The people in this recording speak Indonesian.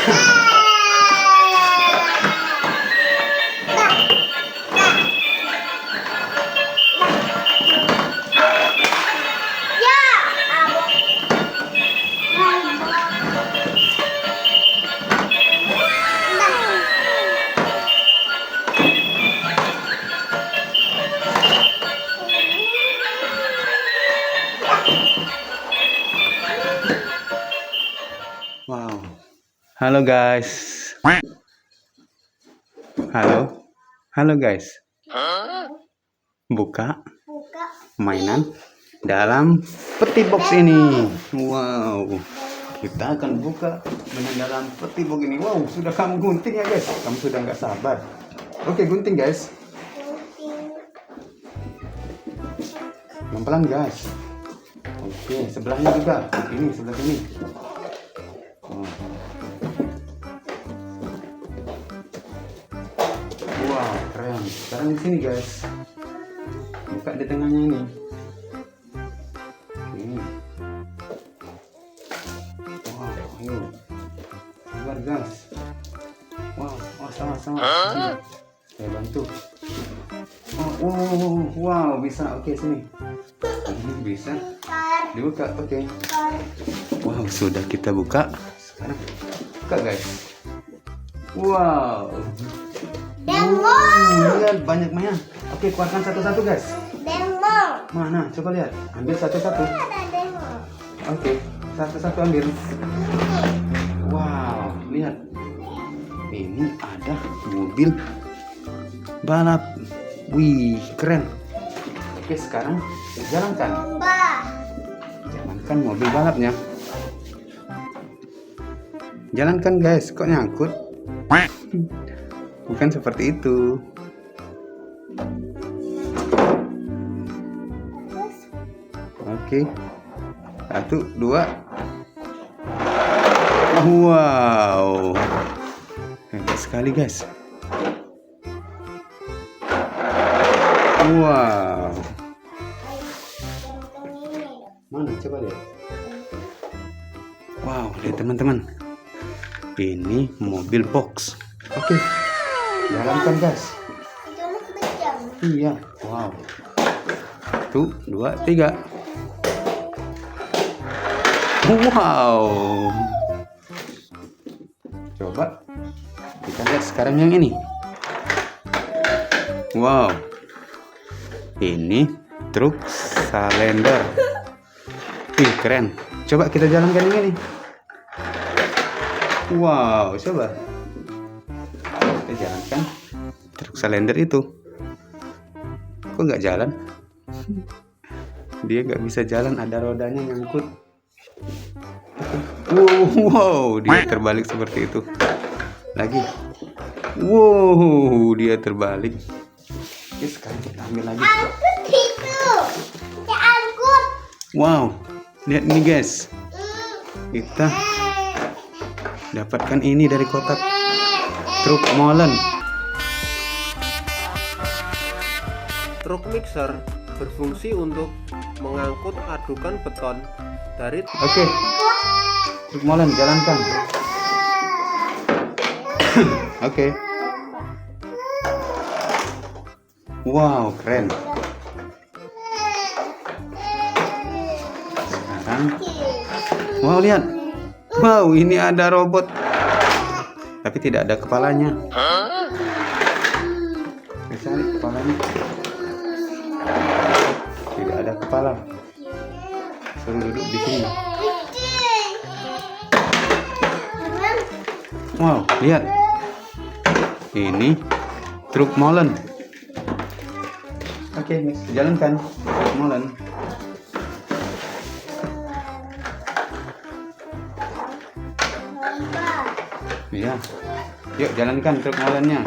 Wow. Halo guys. Halo guys. Buka mainan dalam peti box ini. Wow. Kita akan buka mainan dalam peti box ini. Wow, sudah kamu gunting ya guys. Kamu sudah nggak sabar. Oke, gunting guys. Pelan-pelan guys. Oke, sebelahnya juga. Ini sebelah sini. Wow, keren. Sekarang di sini guys. Buka di tengahnya ini. Oke. Wow, ayo. Keluar guys. Wow, sama-sama. Saya bantu. Wow, bisa. Oke, sini. Bisa. Dibuka. Oke. Wow, sudah kita buka. Sekarang buka guys. Wow. Demo. Lihat banyak mainan. Oke, keluarkan satu-satu guys. Demo. Mana? Coba lihat. Ambil satu-satu. Ada demo. Oke, satu-satu ambil. Wow, lihat. Ini ada mobil balap. Wih, keren. Oke, sekarang jalankan. Lomba. Jalankan mobil balapnya. Jalankan guys, kok nyangkut? Bukan seperti itu. Oke. 1, 2. Wow. Hebat sekali guys. Wow. Mana coba lihat. Wow, lihat teman-teman. Ini mobil box. Oke. Jalankan guys. Iya. Wow. 1, 2, 3. Wow. Coba kita lihat sekarang yang ini. Wow. Ini truk salender. Ih, keren. Coba kita jalankan yang ini. Wow, coba kita jalankan truk salender itu. Kok nggak jalan? Dia nggak bisa jalan, ada rodanya nyangkut. Wow, dia terbalik seperti itu. Lagi. Wow, dia terbalik. Oke, sekarang kita ambil lagi. Angkut itu. Kita angkut. Wow, lihat ini guys. Kita dapatkan ini dari kotak truk molen. Truk mixer berfungsi untuk mengangkut adukan beton dari Oke, truk molen jalankan. Oke. Wow, keren. Sekarang, wow lihat. Wow, ini ada robot. Tapi tidak ada kepalanya. Cari kepalanya. Tidak ada kepala. Suruh duduk di sini. Wow, lihat. Ini truk molen. Oke, jalankan truk molen. Iya. Yuk jalankan truk molennya.